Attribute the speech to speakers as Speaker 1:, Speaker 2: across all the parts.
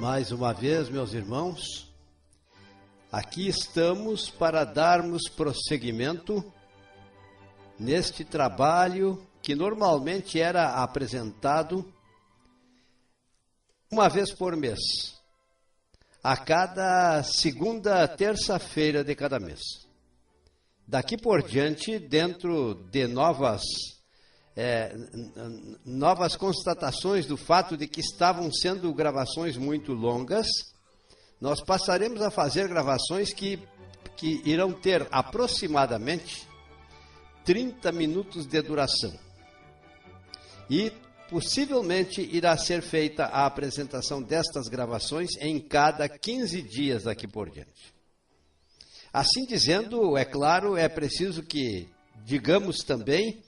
Speaker 1: Mais uma vez, meus irmãos, aqui estamos para darmos prosseguimento neste trabalho que normalmente era apresentado uma vez por mês, a cada segunda terça-feira de cada mês. Daqui por diante, dentro de novas constatações do fato de que estavam sendo gravações muito longas, nós passaremos a fazer gravações que irão ter aproximadamente 30 minutos de duração. E possivelmente irá ser feita a apresentação destas gravações em cada 15 dias daqui por diante. Assim dizendo, é claro, é preciso que digamos também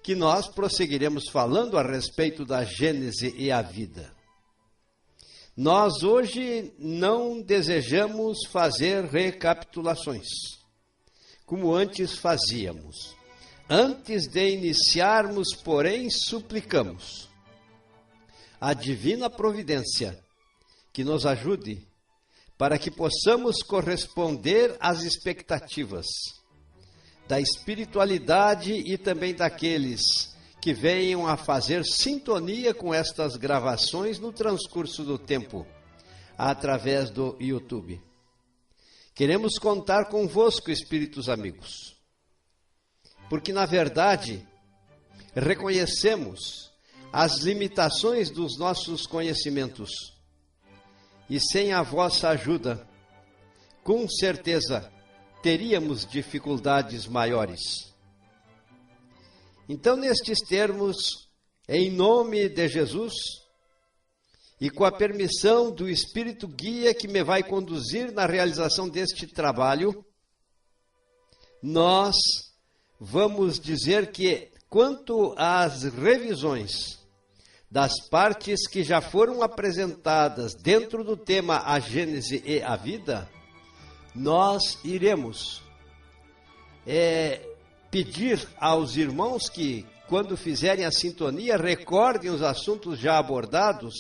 Speaker 1: que nós prosseguiremos falando a respeito da Gênese e a vida. Nós hoje não desejamos fazer recapitulações, como antes fazíamos. Antes de iniciarmos, porém, suplicamos a divina providência que nos ajude para que possamos corresponder às expectativas da espiritualidade e também daqueles que venham a fazer sintonia com estas gravações no transcurso do tempo, através do YouTube. Queremos contar convosco, espíritos amigos, porque, na verdade, reconhecemos as limitações dos nossos conhecimentos e, sem a vossa ajuda, com certeza, teríamos dificuldades maiores. Então, nestes termos, em nome de Jesus e com a permissão do Espírito Guia que me vai conduzir na realização deste trabalho, nós vamos dizer que, quanto às revisões das partes que já foram apresentadas dentro do tema A Gênese e a Vida, nós iremos pedir aos irmãos que, quando fizerem a sintonia, recordem os assuntos já abordados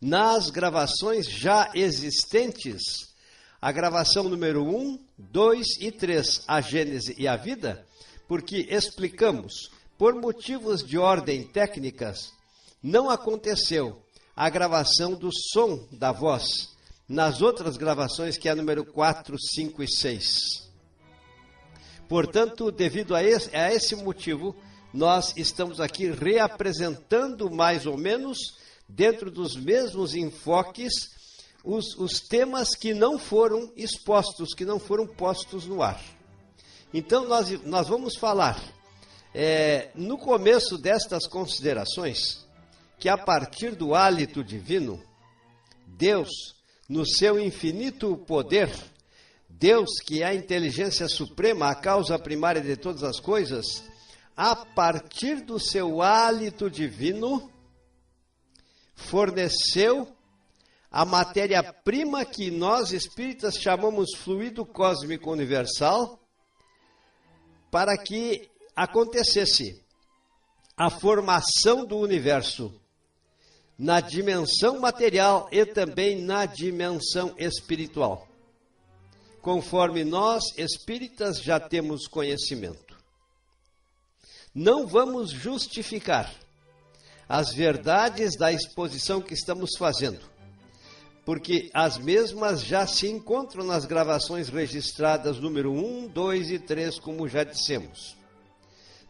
Speaker 1: nas gravações já existentes, a gravação número 1, 2 e 3, A Gênese e a Vida, porque explicamos, por motivos de ordem técnicas, não aconteceu a gravação do som da voz nas outras gravações, que é a número 4, 5 e 6. Portanto, devido a esse motivo, nós estamos aqui reapresentando mais ou menos, dentro dos mesmos enfoques, os temas que não foram expostos, que não foram postos no ar. Então, nós vamos falar, no começo destas considerações, que a partir do hálito divino, Deus, no seu infinito poder, Deus, que é a inteligência suprema, a causa primária de todas as coisas, a partir do seu hálito divino, forneceu a matéria-prima que nós espíritas chamamos fluido cósmico universal, para que acontecesse a formação do universo na dimensão material e também na dimensão espiritual, conforme nós, espíritas, já temos conhecimento. Não vamos justificar as verdades da exposição que estamos fazendo, porque as mesmas já se encontram nas gravações registradas número 1, 2 e 3, como já dissemos.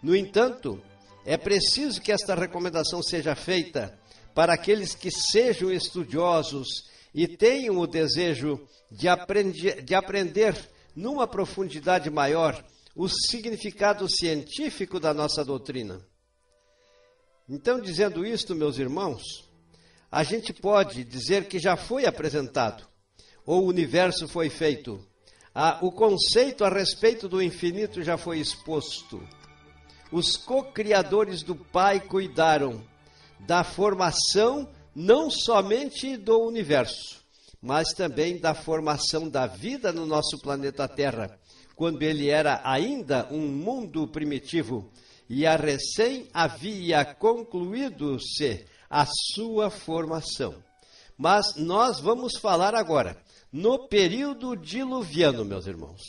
Speaker 1: No entanto, é preciso que esta recomendação seja feita para aqueles que sejam estudiosos e tenham o desejo de aprender numa profundidade maior o significado científico da nossa doutrina. Então, dizendo isto, meus irmãos, a gente pode dizer que já foi apresentado, ou o universo foi feito. O conceito a respeito do infinito já foi exposto. Os co-criadores do Pai cuidaram da formação não somente do universo, mas também da formação da vida no nosso planeta Terra, quando ele era ainda um mundo primitivo e a recém havia concluído-se a sua formação. Mas nós vamos falar agora, no período diluviano, meus irmãos.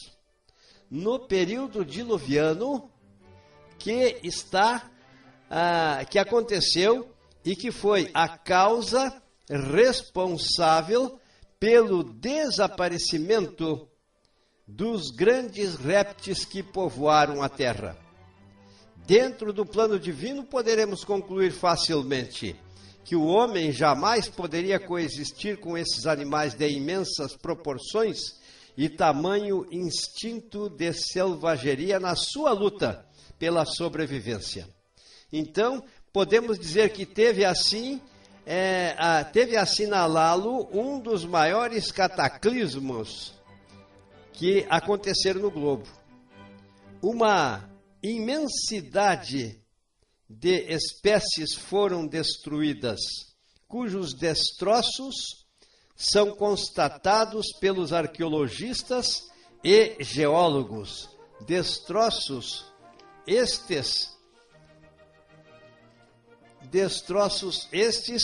Speaker 1: No período diluviano que aconteceu e que foi a causa responsável pelo desaparecimento dos grandes répteis que povoaram a terra. Dentro do plano divino, poderemos concluir facilmente que o homem jamais poderia coexistir com esses animais de imensas proporções e tamanho instinto de selvageria na sua luta pela sobrevivência. Então, podemos dizer que teve assinalá-lo um dos maiores cataclismos que aconteceram no globo. Uma imensidade de espécies foram destruídas, cujos destroços são constatados pelos arqueologistas e geólogos. Destroços estes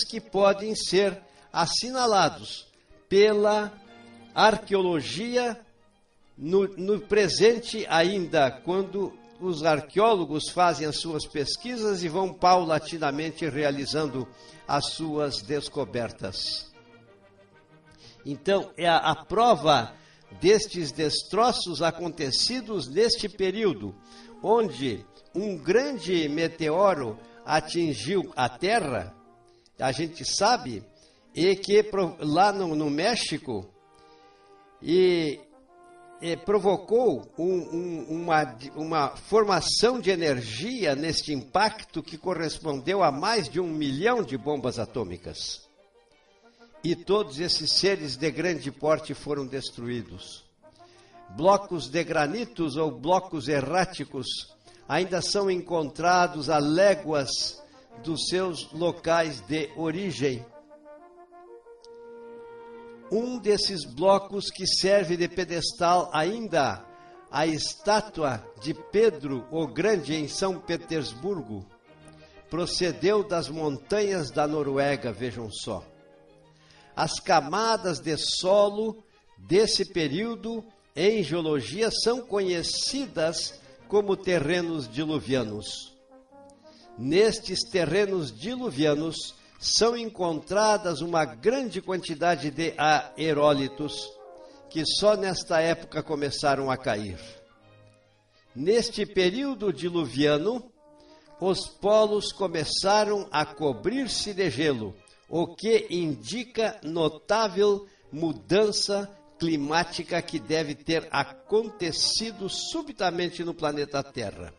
Speaker 1: que podem ser assinalados pela arqueologia no presente ainda, quando os arqueólogos fazem as suas pesquisas e vão paulatinamente realizando as suas descobertas. Então, é a prova destes destroços acontecidos neste período, onde um grande meteoro atingiu a Terra, a gente sabe, e que lá no México, provocou uma formação de energia neste impacto que correspondeu a mais de 1 milhão de bombas atômicas. E todos esses seres de grande porte foram destruídos. Blocos de granitos ou blocos erráticos ainda são encontrados a léguas dos seus locais de origem. Um desses blocos que serve de pedestal ainda a estátua de Pedro o Grande em São Petersburgo procedeu das montanhas da Noruega, vejam só. As camadas de solo desse período em geologia são conhecidas como terrenos diluvianos. Nestes terrenos diluvianos são encontradas uma grande quantidade de aerólitos que só nesta época começaram a cair. Neste período diluviano, os polos começaram a cobrir-se de gelo, o que indica notável mudança climática que deve ter acontecido subitamente no planeta Terra.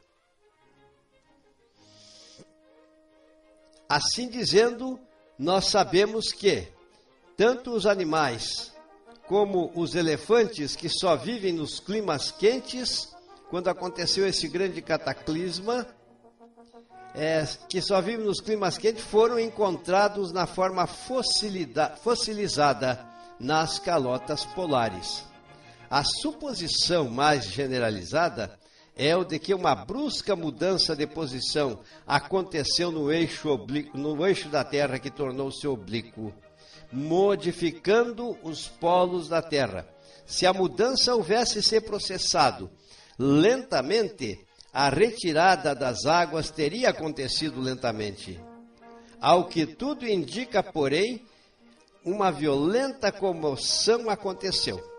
Speaker 1: Assim dizendo, nós sabemos que tanto os animais como os elefantes, que só vivem nos climas quentes, quando aconteceu esse grande cataclisma, que só vivem nos climas quentes, foram encontrados na forma fossilizada nas calotas polares. A suposição mais generalizada é o de que uma brusca mudança de posição aconteceu no eixo da Terra, que tornou-se oblíquo, modificando os polos da Terra. Se a mudança houvesse se processado lentamente, a retirada das águas teria acontecido lentamente. Ao que tudo indica, porém, uma violenta comoção aconteceu.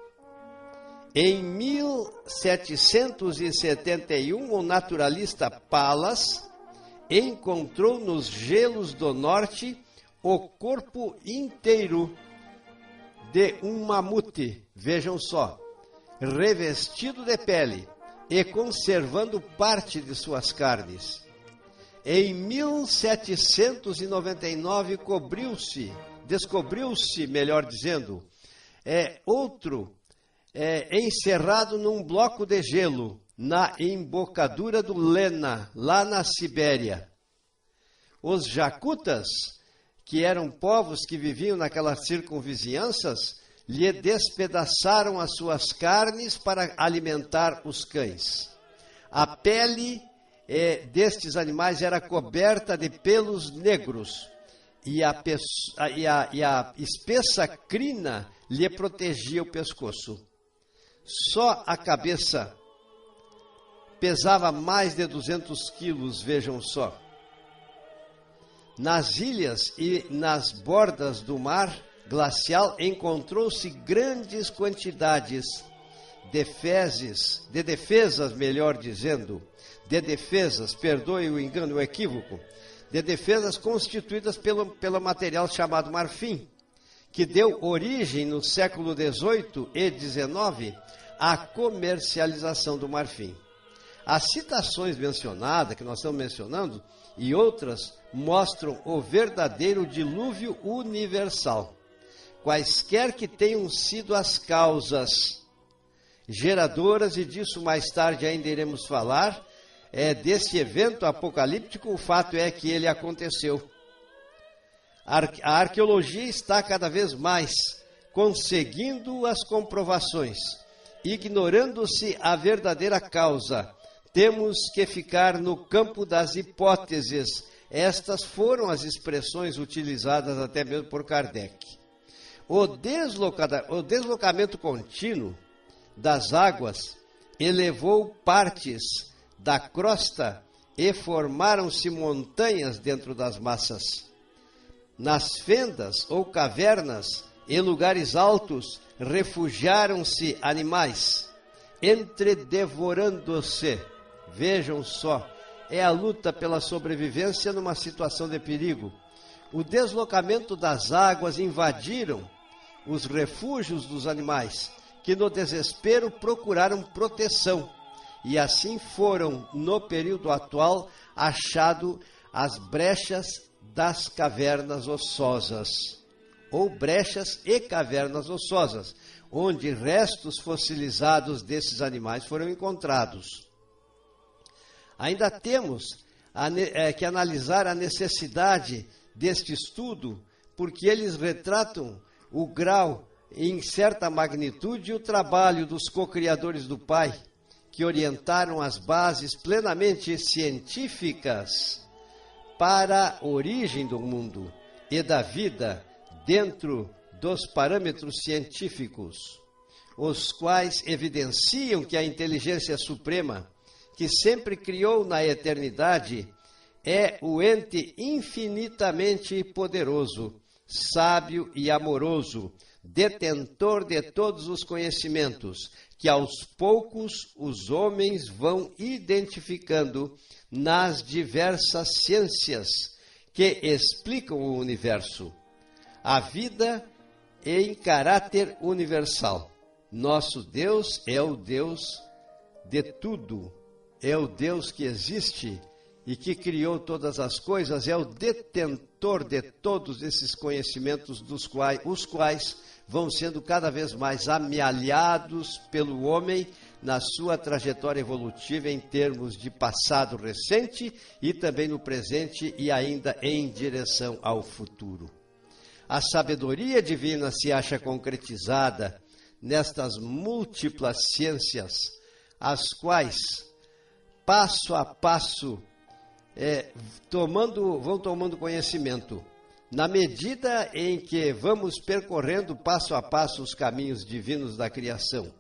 Speaker 1: Em 1771, o naturalista Pallas encontrou nos gelos do norte o corpo inteiro de um mamute, vejam só, revestido de pele e conservando parte de suas carnes. Em 1799, descobriu-se, melhor dizendo, outro encerrado num bloco de gelo, na embocadura do Lena, lá na Sibéria. Os jacutas, que eram povos que viviam naquelas circunvizinhanças, lhe despedaçaram as suas carnes para alimentar os cães. A pele destes animais era coberta de pelos negros, e a espessa crina lhe protegia o pescoço. Só a cabeça pesava mais de 200 quilos, vejam só. Nas ilhas e nas bordas do mar glacial encontrou-se grandes quantidades de defesas, perdoe o engano, o equívoco, de defesas constituídas pelo material chamado marfim, que deu origem no século XVIII e XIX à comercialização do marfim. As citações mencionadas, que nós estamos mencionando, e outras, mostram o verdadeiro dilúvio universal. Quaisquer que tenham sido as causas geradoras, e disso mais tarde ainda iremos falar, desse evento apocalíptico, o fato é que ele aconteceu. A arqueologia está cada vez mais conseguindo as comprovações, ignorando-se a verdadeira causa. Temos que ficar no campo das hipóteses. Estas foram as expressões utilizadas até mesmo por Kardec. O deslocamento contínuo das águas elevou partes da crosta e formaram-se montanhas dentro das massas. Nas fendas ou cavernas e lugares altos refugiaram-se animais, entredevorando-se. Vejam só, é a luta pela sobrevivência numa situação de perigo. O deslocamento das águas invadiram os refúgios dos animais, que no desespero procuraram proteção, e assim foram, no período atual, achado as brechas das cavernas ossosas, ou brechas e cavernas ossosas, onde restos fossilizados desses animais foram encontrados. Ainda temos que analisar a necessidade deste estudo, porque eles retratam o grau, em certa magnitude, o trabalho dos co-criadores do Pai, que orientaram as bases plenamente científicas para a origem do mundo e da vida dentro dos parâmetros científicos, os quais evidenciam que a inteligência suprema, que sempre criou na eternidade, é o ente infinitamente poderoso, sábio e amoroso, detentor de todos os conhecimentos, que aos poucos os homens vão identificando nas diversas ciências que explicam o universo. A vida em caráter universal. Nosso Deus é o Deus de tudo, é o Deus que existe e que criou todas as coisas, é o detentor de todos esses conhecimentos, os quais vão sendo cada vez mais amealhados pelo homem na sua trajetória evolutiva em termos de passado recente e também no presente e ainda em direção ao futuro. A sabedoria divina se acha concretizada nestas múltiplas ciências, as quais, passo a passo, vão tomando conhecimento. Na medida em que vamos percorrendo passo a passo os caminhos divinos da criação,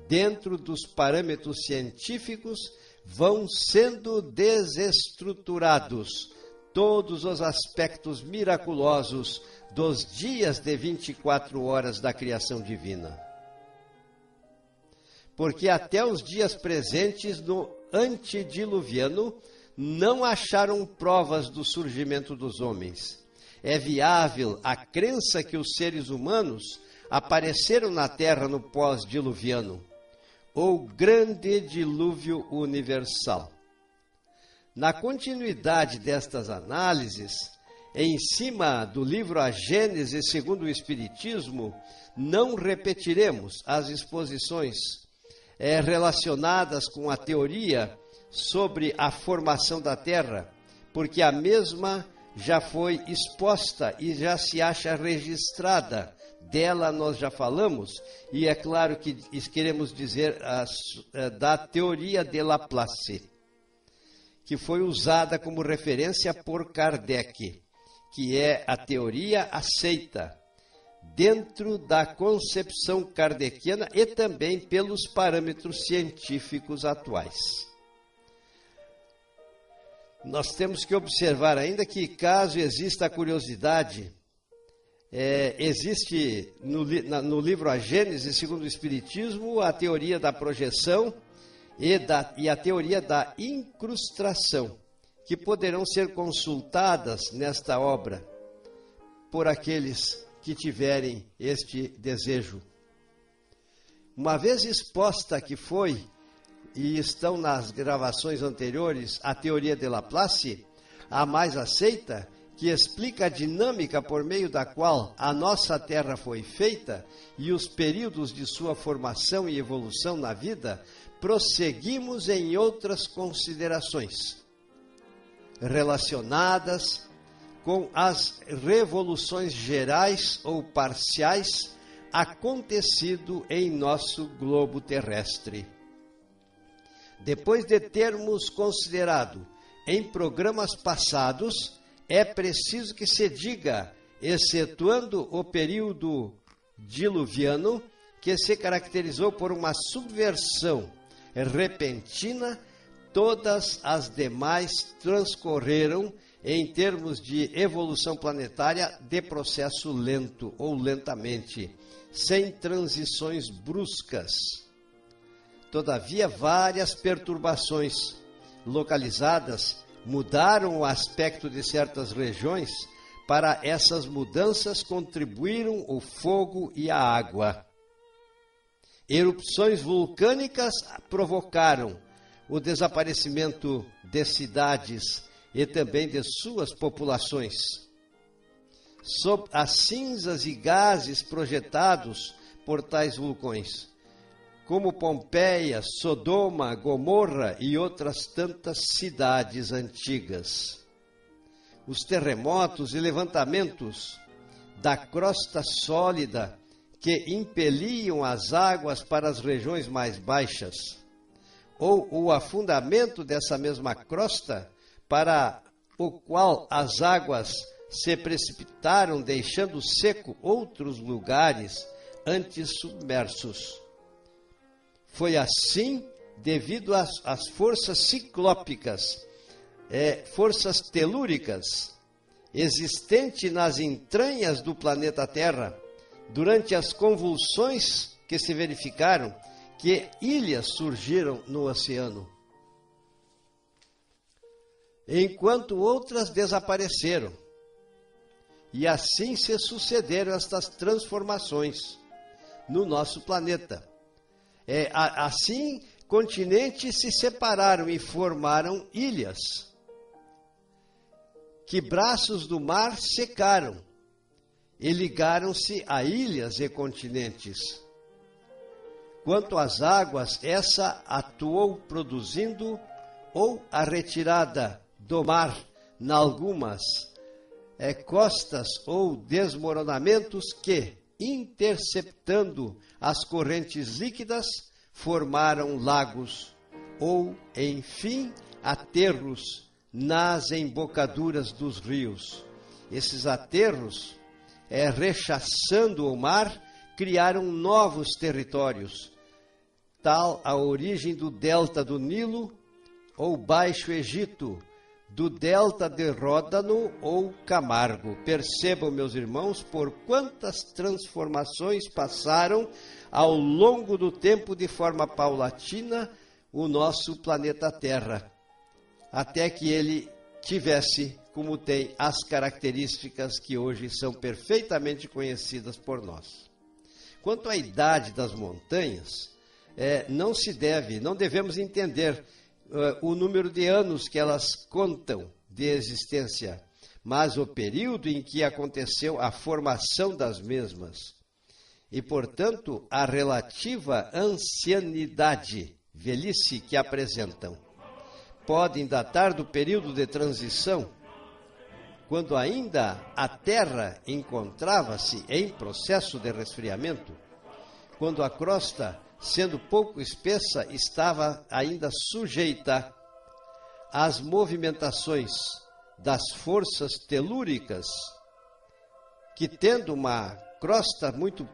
Speaker 1: dentro dos parâmetros científicos, vão sendo desestruturados todos os aspectos miraculosos dos dias de 24 horas da criação divina. Porque até os dias presentes no antediluviano não acharam provas do surgimento dos homens. É viável a crença que os seres humanos apareceram na Terra no pós-diluviano, ou grande dilúvio universal. Na continuidade destas análises, em cima do livro A Gênese segundo o Espiritismo, não repetiremos as exposições relacionadas com a teoria sobre a formação da Terra, porque a mesma já foi exposta e já se acha registrada. Dela nós já falamos, e é claro que queremos dizer da teoria de Laplace, que foi usada como referência por Kardec, que é a teoria aceita dentro da concepção kardeciana e também pelos parâmetros científicos atuais. Nós temos que observar ainda que, caso exista a curiosidade, existe no livro A Gênese, segundo o Espiritismo, a teoria da projeção e a teoria da incrustação, que poderão ser consultadas nesta obra por aqueles que tiverem este desejo. Uma vez exposta que foi, e estão nas gravações anteriores, a teoria de Laplace, a mais aceita, que explica a dinâmica por meio da qual a nossa Terra foi feita e os períodos de sua formação e evolução na vida, prosseguimos em outras considerações relacionadas com as revoluções gerais ou parciais acontecido em nosso globo terrestre. Depois de termos considerado em programas passados, é preciso que se diga, excetuando o período diluviano, que se caracterizou por uma subversão repentina, todas as demais transcorreram em termos de evolução planetária de processo lento ou lentamente, sem transições bruscas. Todavia, várias perturbações localizadas mudaram o aspecto de certas regiões. Para essas mudanças contribuíram o fogo e a água. Erupções vulcânicas provocaram o desaparecimento de cidades e também de suas populações. Sob as cinzas e gases projetados por tais vulcões, como Pompeia, Sodoma, Gomorra e outras tantas cidades antigas. Os terremotos e levantamentos da crosta sólida que impeliam as águas para as regiões mais baixas, ou o afundamento dessa mesma crosta, para o qual as águas se precipitaram, deixando seco outros lugares antes submersos. Foi assim devido às forças ciclópicas, forças telúricas, existentes nas entranhas do planeta Terra, durante as convulsões que se verificaram, que ilhas surgiram no oceano, enquanto outras desapareceram. E assim se sucederam estas transformações no nosso planeta. Assim, continentes se separaram e formaram ilhas, que braços do mar secaram e ligaram-se a ilhas e continentes. Quanto às águas, essa atuou produzindo ou a retirada do mar em algumas costas ou desmoronamentos que, interceptando as correntes líquidas, formaram lagos ou, enfim, aterros nas embocaduras dos rios. Esses aterros, rechaçando o mar, criaram novos territórios, tal a origem do delta do Nilo ou Baixo Egito, do delta de Ródano ou Camargo. Percebam, meus irmãos, por quantas transformações passaram ao longo do tempo de forma paulatina o nosso planeta Terra, até que ele tivesse como tem as características que hoje são perfeitamente conhecidas por nós. Quanto à idade das montanhas, não devemos entender o número de anos que elas contam de existência, mas o período em que aconteceu a formação das mesmas e, portanto, a relativa ancianidade, velhice que apresentam. Podem datar do período de transição, quando ainda a Terra encontrava-se em processo de resfriamento, quando a crosta, sendo pouco espessa, estava ainda sujeita às movimentações das forças telúricas, que tendo uma crosta muito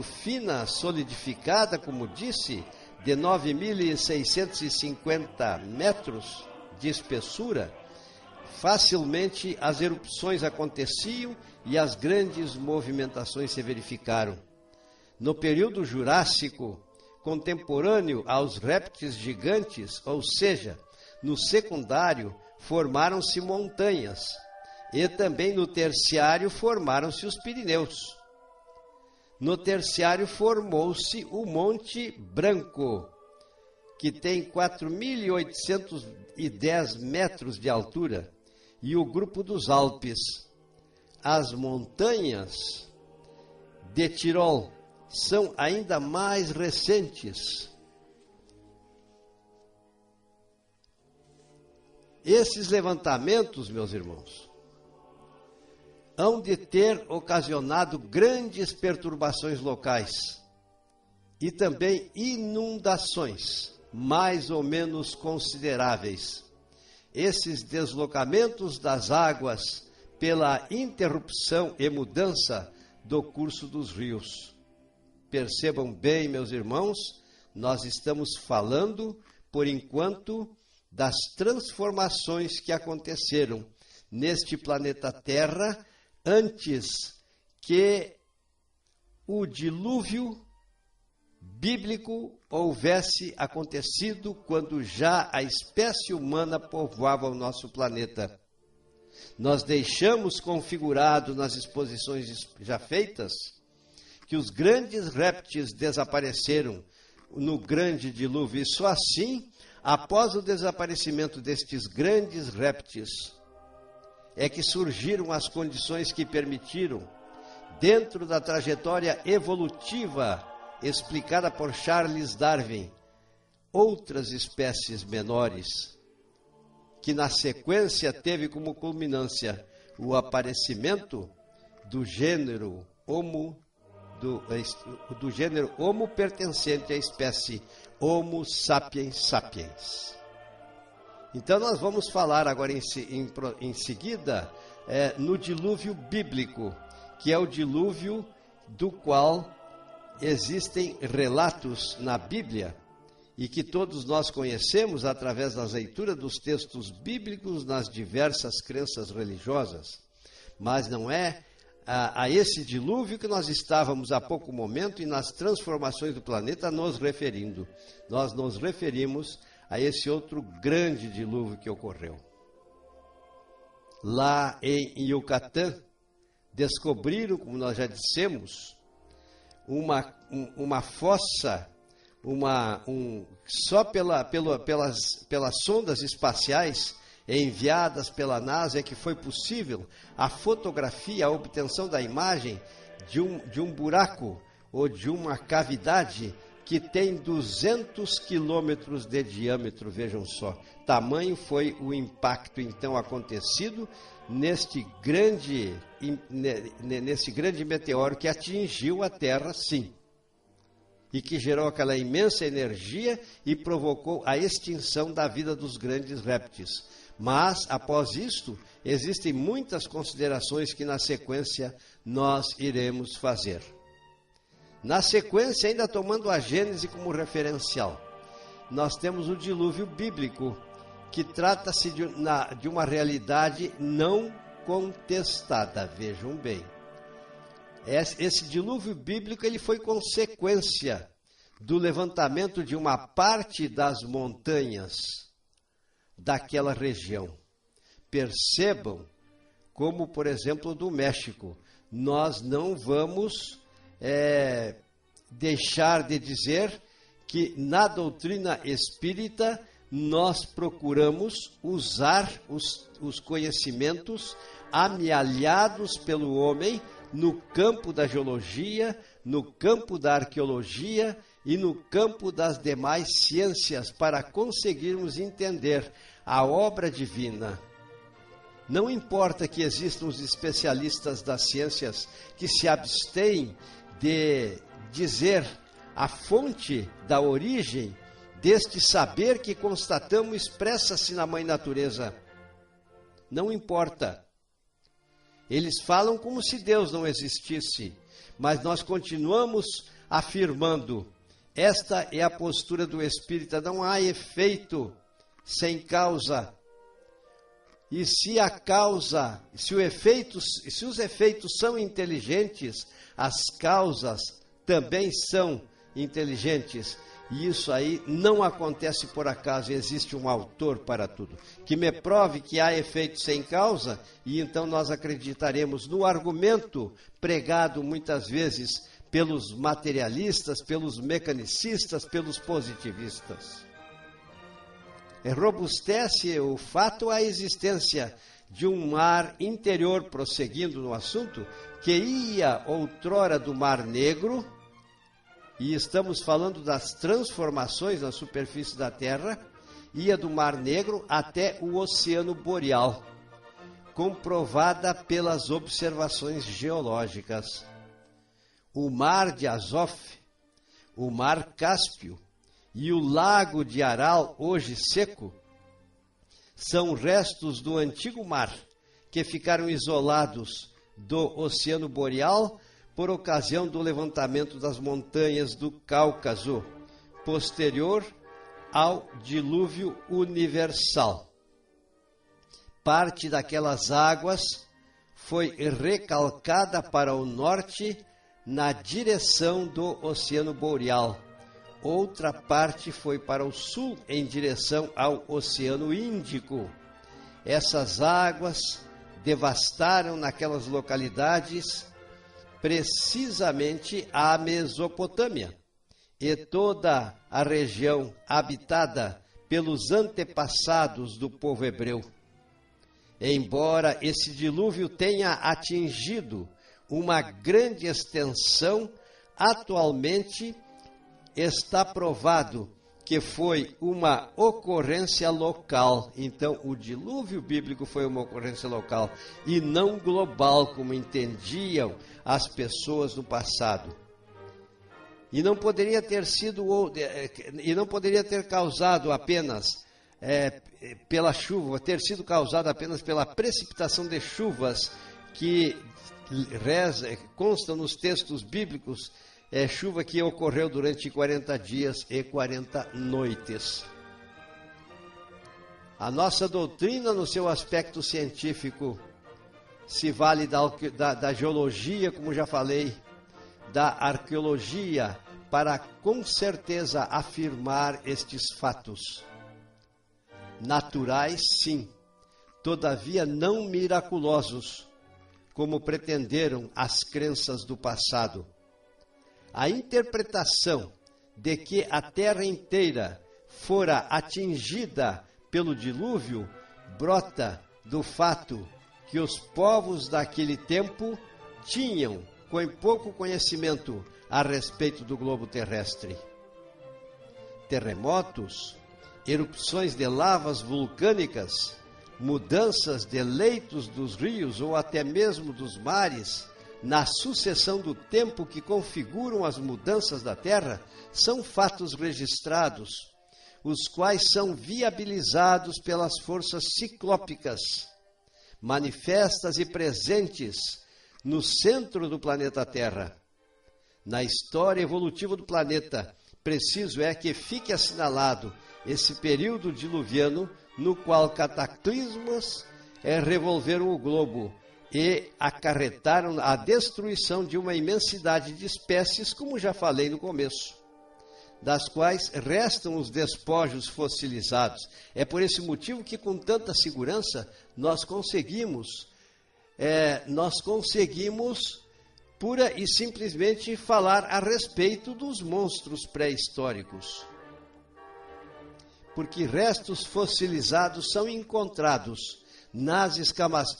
Speaker 1: fina, solidificada, como disse, de 9.650 metros de espessura, facilmente as erupções aconteciam e as grandes movimentações se verificaram. No período Jurássico, contemporâneo aos répteis gigantes, ou seja, no secundário, formaram-se montanhas, e também no terciário formaram-se os Pirineus. No terciário formou-se o Monte Branco, que tem 4.810 metros de altura, e o grupo dos Alpes. As montanhas de Tirol são ainda mais recentes. Esses levantamentos, meus irmãos, hão de ter ocasionado grandes perturbações locais e também inundações mais ou menos consideráveis. Esses deslocamentos das águas pela interrupção e mudança do curso dos rios. Percebam bem, meus irmãos, nós estamos falando, por enquanto, das transformações que aconteceram neste planeta Terra antes que o dilúvio bíblico houvesse acontecido, quando já a espécie humana povoava o nosso planeta. Nós deixamos configurado nas exposições já feitas que os grandes répteis desapareceram no grande dilúvio, e só assim, após o desaparecimento destes grandes répteis, é que surgiram as condições que permitiram, dentro da trajetória evolutiva explicada por Charles Darwin, outras espécies menores, que na sequência teve como culminância o aparecimento do gênero Homo, do gênero Homo pertencente à espécie Homo sapiens sapiens. Então nós vamos falar agora em seguida no dilúvio bíblico, que é o dilúvio do qual existem relatos na Bíblia e que todos nós conhecemos através da leitura dos textos bíblicos nas diversas crenças religiosas. Mas não é a esse dilúvio que nós estávamos há pouco momento e nas transformações do planeta nos referindo. Nós nos referimos a esse outro grande dilúvio que ocorreu. Lá em Yucatán, descobriram, como nós já dissemos, uma fossa, só pelas sondas espaciais enviadas pela NASA é que foi possível a fotografia, a obtenção da imagem de um buraco ou de uma cavidade que tem 200 quilômetros de diâmetro, vejam só. Tamanho foi o impacto então acontecido neste grande meteoro que atingiu a Terra, sim, e que gerou aquela imensa energia e provocou a extinção da vida dos grandes répteis. Mas, após isto, existem muitas considerações que na sequência nós iremos fazer. Na sequência, ainda tomando a Gênese como referencial, nós temos o dilúvio bíblico, que trata-se de uma realidade não contestada. Vejam bem. Esse dilúvio bíblico ele foi consequência do levantamento de uma parte das montanhas daquela região. Percebam como, por exemplo, do México, nós não vamos deixar de dizer que na doutrina espírita nós procuramos usar os conhecimentos amealhados pelo homem no campo da geologia, no campo da arqueologia e no campo das demais ciências para conseguirmos entender a obra divina. Não importa que existam os especialistas das ciências que se abstêm de dizer a fonte da origem deste saber que constatamos expressa-se na Mãe Natureza. Não importa. Eles falam como se Deus não existisse, mas nós continuamos afirmando: esta é a postura do espírita, não há efeito sem causa. E se a causa, se os efeitos são inteligentes, as causas também são inteligentes. E isso aí não acontece por acaso, existe um autor para tudo. Que me prove que há efeito sem causa, e então nós acreditaremos no argumento pregado muitas vezes pelos materialistas, pelos mecanicistas, pelos positivistas. Robustece o fato a existência de um mar interior, prosseguindo no assunto, que ia outrora do Mar Negro, e estamos falando das transformações na superfície da Terra, ia do Mar Negro até o Oceano Boreal, comprovada pelas observações geológicas. O Mar de Azov, o Mar Cáspio e o Lago de Aral, hoje seco, são restos do antigo mar, que ficaram isolados do Oceano Boreal por ocasião do levantamento das montanhas do Cáucaso, posterior ao dilúvio universal. Parte daquelas águas foi recalcada para o norte na direção do Oceano Boreal. Outra parte foi para o sul em direção ao Oceano Índico. Essas águas devastaram naquelas localidades precisamente a Mesopotâmia e toda a região habitada pelos antepassados do povo hebreu. Embora esse dilúvio tenha atingido uma grande extensão, atualmente está provado que foi uma ocorrência local. Então, o dilúvio bíblico foi uma ocorrência local e não global, como entendiam as pessoas no passado. E não poderia ter causado apenas pela chuva, ter sido causado apenas pela precipitação de chuvas que consta nos textos bíblicos, chuva que ocorreu durante 40 dias e 40 noites. A nossa doutrina, no seu aspecto científico, se vale da geologia, como já falei, da arqueologia, para com certeza afirmar estes fatos. Naturais, sim, todavia não miraculosos, como pretenderam as crenças do passado. A interpretação de que a terra inteira fora atingida pelo dilúvio brota do fato que os povos daquele tempo tinham pouco conhecimento a respeito do globo terrestre. Terremotos, erupções de lavas vulcânicas, mudanças de leitos dos rios ou até mesmo dos mares, na sucessão do tempo que configuram as mudanças da Terra, são fatos registrados, os quais são viabilizados pelas forças ciclópicas, manifestas e presentes no centro do planeta Terra. Na história evolutiva do planeta, preciso é que fique assinalado esse período diluviano no qual cataclismos revolveram o globo e acarretaram a destruição de uma imensidade de espécies, como já falei no começo, das quais restam os despojos fossilizados. É por esse motivo que, com tanta segurança, nós conseguimos pura e simplesmente falar a respeito dos monstros pré-históricos. Porque restos fossilizados são encontrados nas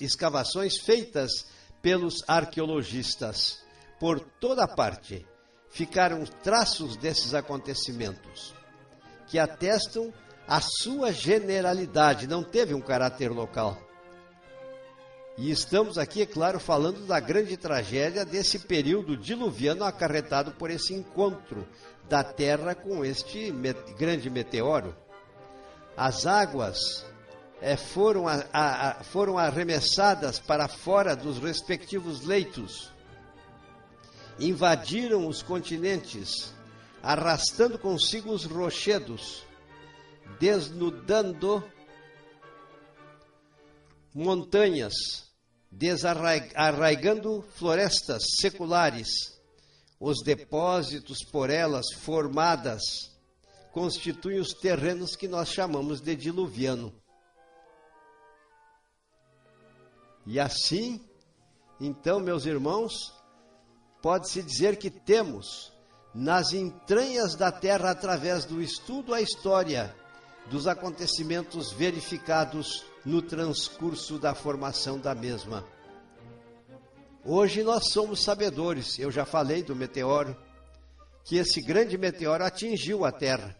Speaker 1: escavações feitas pelos arqueologistas. Por toda parte ficaram traços desses acontecimentos, que atestam a sua generalidade, não teve um caráter local. E estamos aqui, é claro, falando da grande tragédia desse período diluviano acarretado por esse encontro da Terra com este grande meteoro. As águas foram arremessadas para fora dos respectivos leitos, invadiram os continentes, arrastando consigo os rochedos, desnudando montanhas, desarraigando florestas seculares. Os depósitos por elas formadas constituem os terrenos que nós chamamos de diluviano. E assim, então, meus irmãos, pode-se dizer que temos nas entranhas da Terra, através do estudo à história dos acontecimentos verificados no transcurso da formação da mesma. Hoje nós somos sabedores, eu já falei do meteoro, que esse grande meteoro atingiu a Terra,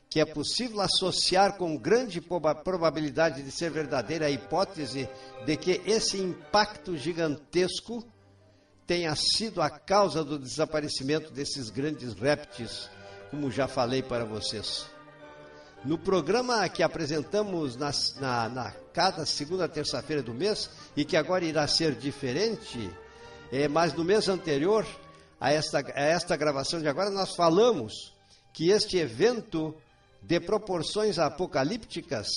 Speaker 1: que é possível associar com grande probabilidade de ser verdadeira a hipótese de que esse impacto gigantesco tenha sido a causa do desaparecimento desses grandes répteis, como já falei para vocês. No programa que apresentamos na cada segunda terça-feira do mês, e que agora irá ser diferente, mas no mês anterior a esta gravação de agora, nós falamos que este evento de proporções apocalípticas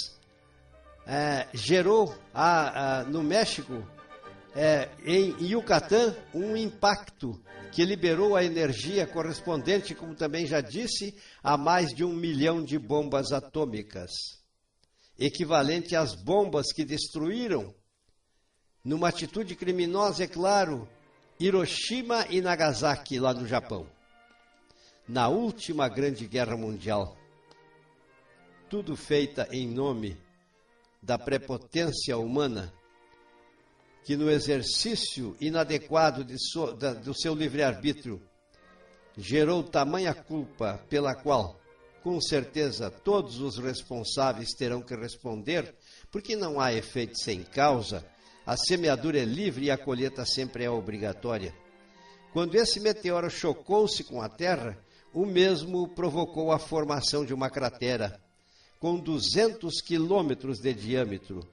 Speaker 1: gerou no México, em Yucatán, um impacto que liberou a energia correspondente, como também já disse, a mais de 1 milhão de bombas atômicas, equivalente às bombas que destruíram, numa atitude criminosa, é claro, Hiroshima e Nagasaki, lá no Japão, na última grande guerra mundial. Tudo feita em nome da prepotência humana, que no exercício inadequado do seu livre-arbítrio gerou tamanha culpa pela qual, com certeza, todos os responsáveis terão que responder, porque não há efeito sem causa, a semeadura é livre e a colheita sempre é obrigatória. Quando esse meteoro chocou-se com a Terra, o mesmo provocou a formação de uma cratera, com 200 quilômetros de diâmetro.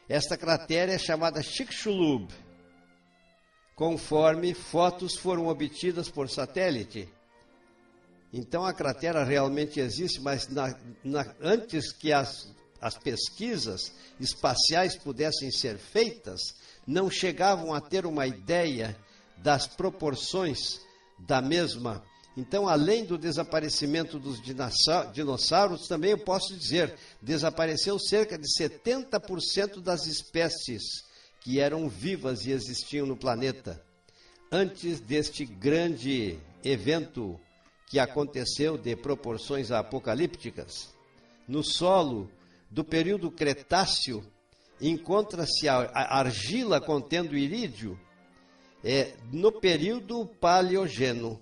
Speaker 1: Esta cratera é chamada Chicxulub, conforme fotos foram obtidas por satélite. Então a cratera realmente existe, mas antes que as pesquisas espaciais pudessem ser feitas, não chegavam a ter uma ideia das proporções da mesma. Então, além do desaparecimento dos dinossauros, também eu posso dizer, desapareceu cerca de 70% das espécies que eram vivas e existiam no planeta, antes deste grande evento que aconteceu de proporções apocalípticas. No solo do período Cretáceo, encontra-se a argila contendo irídio, no período Paleogeno.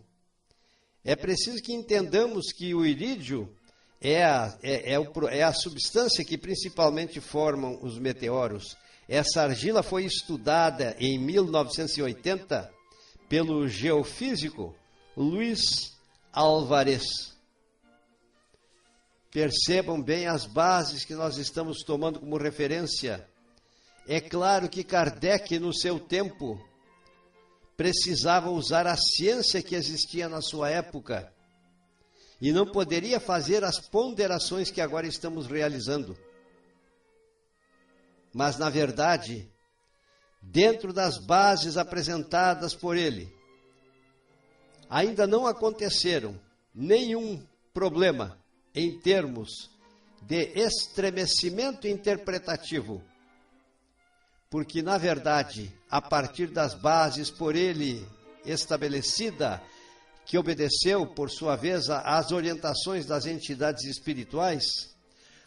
Speaker 1: É preciso que entendamos que o irídio é a substância que principalmente formam os meteoros. Essa argila foi estudada em 1980 pelo geofísico Luiz Álvarez. Percebam bem as bases que nós estamos tomando como referência. É claro que Kardec, no seu tempo, precisava usar a ciência que existia na sua época e não poderia fazer as ponderações que agora estamos realizando. Mas, na verdade, dentro das bases apresentadas por ele, ainda não aconteceram nenhum problema em termos de estremecimento interpretativo, porque, na verdade, a partir das bases por ele estabelecida, que obedeceu, por sua vez, às orientações das entidades espirituais,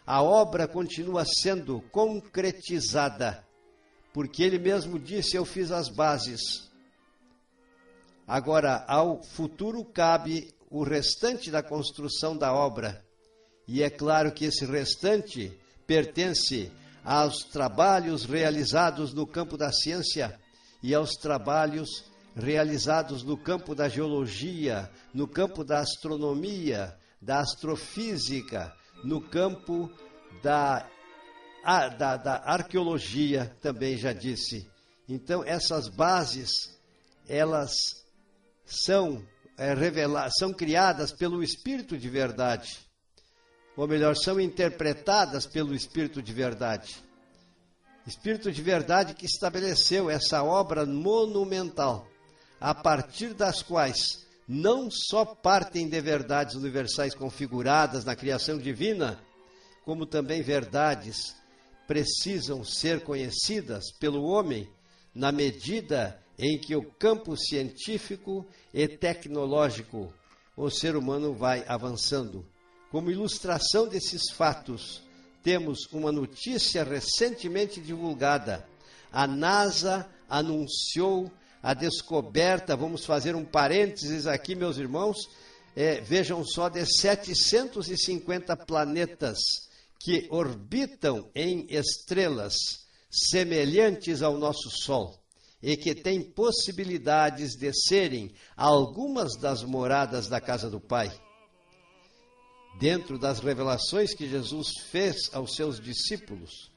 Speaker 1: a obra continua sendo concretizada, porque ele mesmo disse: eu fiz as bases. Agora, ao futuro cabe o restante da construção da obra, e é claro que esse restante pertence aos trabalhos realizados no campo da ciência e aos trabalhos realizados no campo da geologia, no campo da astronomia, da astrofísica, no campo da da arqueologia, também já disse. Então, essas bases, elas são são criadas pelo Espírito de verdade. Ou melhor, são interpretadas pelo Espírito de verdade. Espírito de verdade que estabeleceu essa obra monumental, a partir das quais não só partem de verdades universais configuradas na criação divina, como também verdades precisam ser conhecidas pelo homem na medida em que o campo científico e tecnológico, o ser humano vai avançando. Como ilustração desses fatos, temos uma notícia recentemente divulgada. A NASA anunciou a descoberta, vamos fazer um parênteses aqui, meus irmãos, vejam só, de 750 planetas que orbitam em estrelas semelhantes ao nosso Sol e que têm possibilidades de serem algumas das moradas da casa do Pai. Dentro das revelações que Jesus fez aos seus discípulos,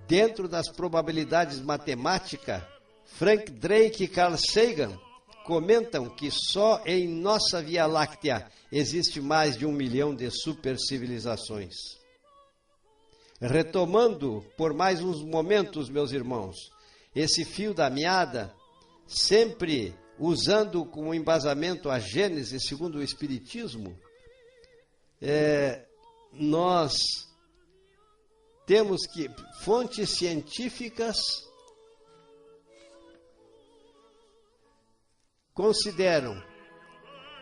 Speaker 1: dentro das probabilidades matemáticas, Frank Drake e Carl Sagan comentam que só em nossa Via Láctea existe mais de 1 milhão de supercivilizações. Retomando por mais uns momentos, meus irmãos, esse fio da meada, sempre usando como embasamento a Gênese segundo o Espiritismo, nós temos que fontes científicas consideram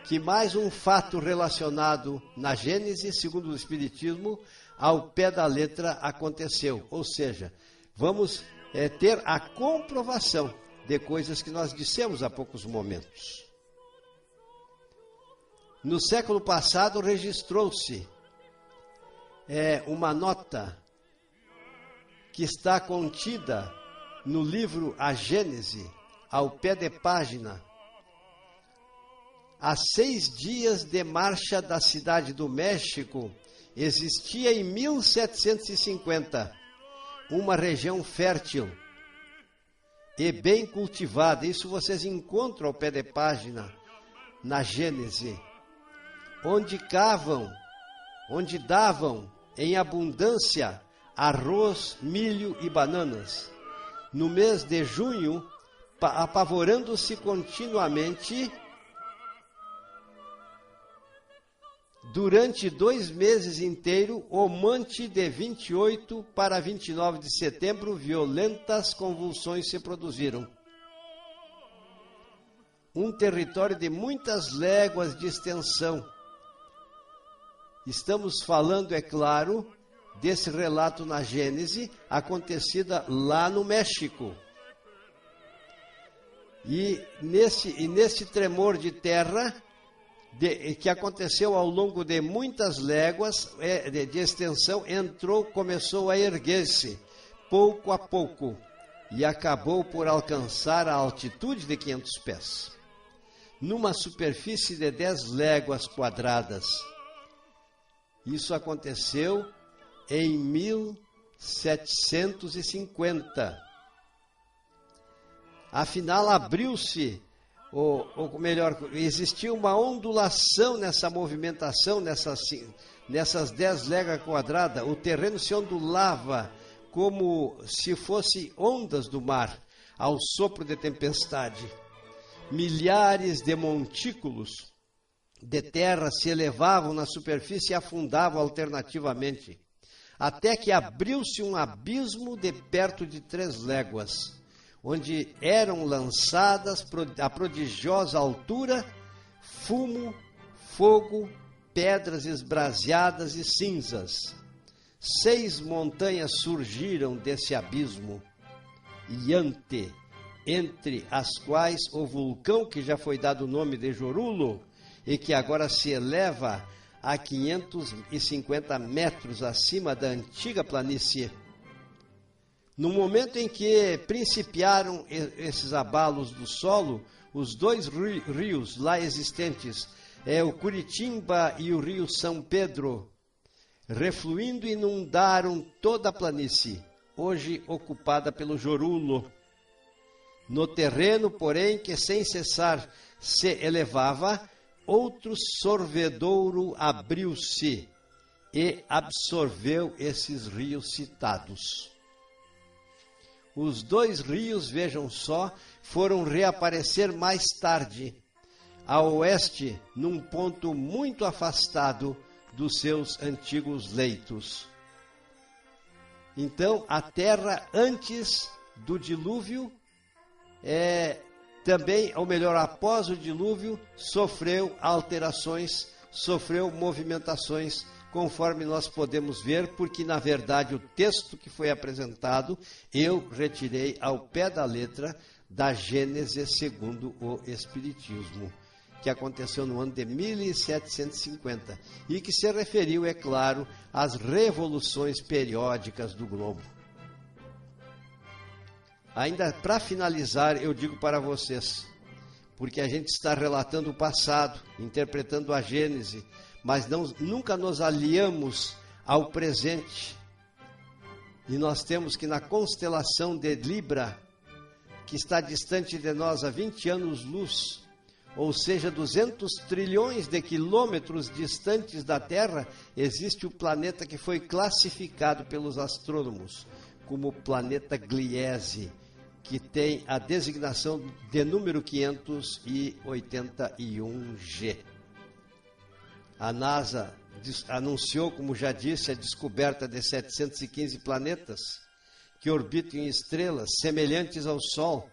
Speaker 1: que mais um fato relacionado na Gênese, segundo o Espiritismo, ao pé da letra aconteceu. Ou seja, vamos ter a comprovação de coisas que nós dissemos há poucos momentos. No século passado registrou-se uma nota que está contida no livro A Gênese, ao pé de página. Há 6 dias de marcha da cidade do México, existia em 1750 uma região fértil e bem cultivada. Isso vocês encontram ao pé de página na Gênese, onde davam em abundância arroz, milho e bananas. No mês de junho, apavorando-se continuamente, durante 2 meses inteiros, o monte de 28 para 29 de setembro, violentas convulsões se produziram. Um território de muitas léguas de extensão. Estamos falando, é claro, desse relato na Gênese, acontecida lá no México. E nesse tremor de terra, que aconteceu ao longo de muitas léguas de extensão, começou a erguer-se, pouco a pouco, e acabou por alcançar a altitude de 500 pés, numa superfície de 10 léguas quadradas. Isso aconteceu em 1750. Afinal, abriu-se, ou melhor, existia uma ondulação nessa movimentação, nessas 10 léguas quadradas. O terreno se ondulava como se fossem ondas do mar, ao sopro de tempestade. Milhares de montículos de terra se elevavam na superfície e afundavam alternativamente, até que abriu-se um abismo de perto de 3 léguas, onde eram lançadas a prodigiosa altura fumo, fogo, pedras esbraseadas e cinzas. 6 montanhas surgiram desse abismo, entre as quais o vulcão que já foi dado o nome de Jorulo, e que agora se eleva a 550 metros acima da antiga planície. No momento em que principiaram esses abalos do solo, os 2 rios lá existentes, o Curitimba e o rio São Pedro, refluindo, inundaram toda a planície, hoje ocupada pelo Jorulo. No terreno, porém, que sem cessar se elevava, outro sorvedouro abriu-se e absorveu esses rios citados. Os dois rios, vejam só, foram reaparecer mais tarde, a oeste, num ponto muito afastado dos seus antigos leitos. Então, a terra antes do dilúvio, também, ou melhor, após o dilúvio, sofreu alterações, sofreu movimentações, conforme nós podemos ver, porque, na verdade, o texto que foi apresentado, eu retirei ao pé da letra da Gênese segundo o Espiritismo, que aconteceu no ano de 1750, e que se referiu, é claro, às revoluções periódicas do globo. Ainda para finalizar, eu digo para vocês, porque a gente está relatando o passado, interpretando a Gênese, mas nunca nos aliamos ao presente. E nós temos que na constelação de Libra, que está distante de nós a 20 anos-luz, ou seja, 200 trilhões de quilômetros distantes da Terra, existe o planeta que foi classificado pelos astrônomos como o planeta Gliese, que tem a designação de número 581G. A NASA anunciou, como já disse, a descoberta de 715 planetas que orbitam em estrelas semelhantes ao Sol.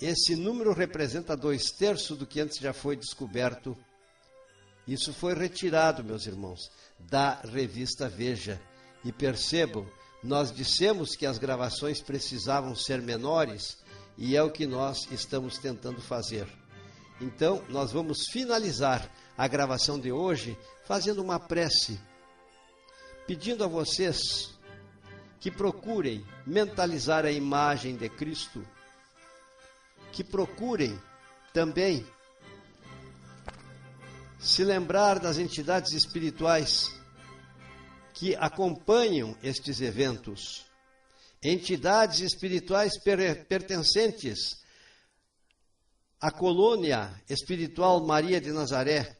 Speaker 1: Esse número representa 2/3 do que antes já foi descoberto. Isso foi retirado, meus irmãos, da revista Veja. E percebam, nós dissemos que as gravações precisavam ser menores e é o que nós estamos tentando fazer. Então, nós vamos finalizar a gravação de hoje fazendo uma prece, pedindo a vocês que procurem mentalizar a imagem de Cristo, que procurem também se lembrar das entidades espirituais que acompanham estes eventos, entidades espirituais pertencentes à colônia espiritual Maria de Nazaré,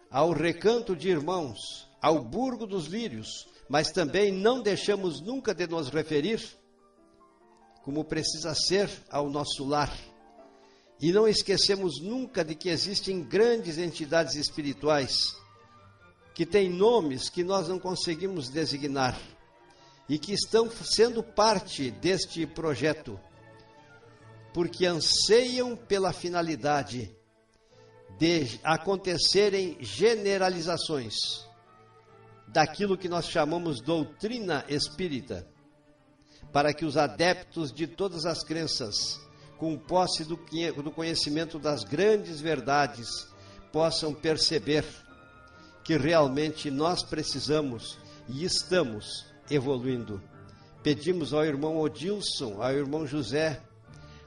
Speaker 1: ao Recanto de Irmãos, ao Burgo dos Lírios, mas também não deixamos nunca de nos referir, como precisa ser, ao nosso lar. E não esquecemos nunca de que existem grandes entidades espirituais que têm nomes que nós não conseguimos designar e que estão sendo parte deste projeto, porque anseiam pela finalidade de acontecerem generalizações daquilo que nós chamamos doutrina espírita, para que os adeptos de todas as crenças, com posse do conhecimento das grandes verdades, possam perceber que realmente nós precisamos e estamos evoluindo. Pedimos ao irmão Odilson, ao irmão José,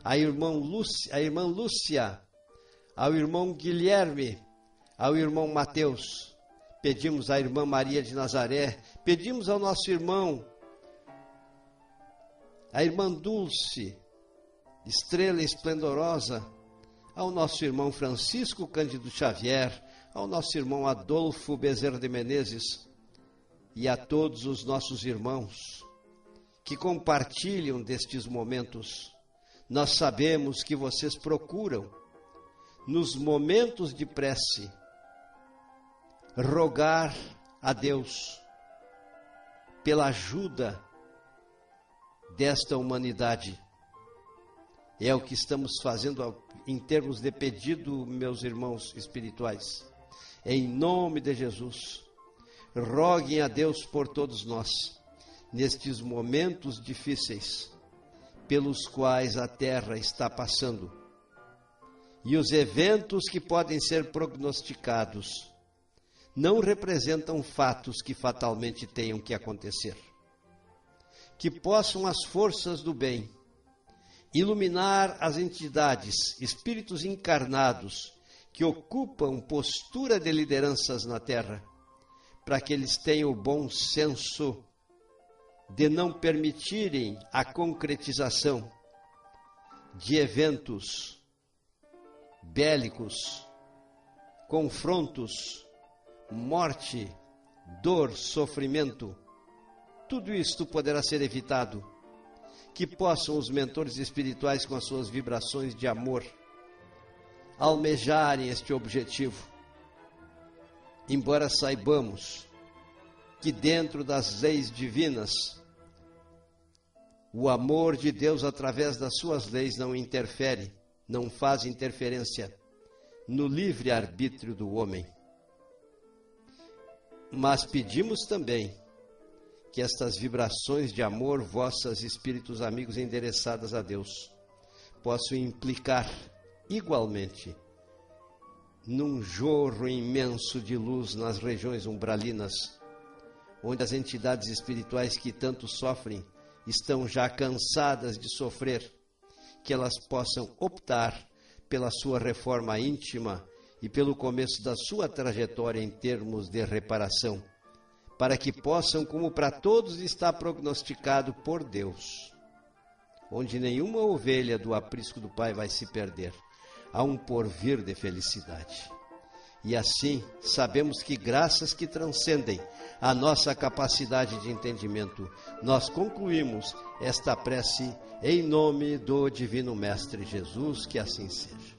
Speaker 1: à irmã Lúcia, ao irmão Guilherme, ao irmão Mateus, pedimos à irmã Maria de Nazaré, pedimos ao nosso irmão, à irmã Dulce, estrela esplendorosa, ao nosso irmão Francisco Cândido Xavier, ao nosso irmão Adolfo Bezerra de Menezes e a todos os nossos irmãos que compartilham destes momentos. Nós sabemos que vocês procuram, nos momentos de prece, rogar a Deus pela ajuda desta humanidade. É o que estamos fazendo em termos de pedido, meus irmãos espirituais. Em nome de Jesus, roguem a Deus por todos nós, nestes momentos difíceis pelos quais a Terra está passando, e os eventos que podem ser prognosticados não representam fatos que fatalmente tenham que acontecer. Que possam as forças do bem iluminar as entidades, espíritos encarnados, que ocupam postura de lideranças na Terra, para que eles tenham o bom senso de não permitirem a concretização de eventos bélicos, confrontos, morte, dor, sofrimento. Tudo isto poderá ser evitado. Que possam os mentores espirituais, com as suas vibrações de amor, almejarem este objetivo. Embora saibamos que dentro das leis divinas, o amor de Deus através das suas leis não interfere, não faz interferência no livre-arbítrio do homem. Mas pedimos também que estas vibrações de amor, vossas espíritos amigos endereçadas a Deus, possam implicar igualmente num jorro imenso de luz nas regiões umbralinas, onde as entidades espirituais que tanto sofrem estão já cansadas de sofrer, que elas possam optar pela sua reforma íntima e pelo começo da sua trajetória em termos de reparação, para que possam, como para todos está prognosticado por Deus, onde nenhuma ovelha do aprisco do Pai vai se perder, há um porvir de felicidade. E assim, sabemos que graças que transcendem a nossa capacidade de entendimento, nós concluímos esta prece em nome do Divino Mestre Jesus, que assim seja.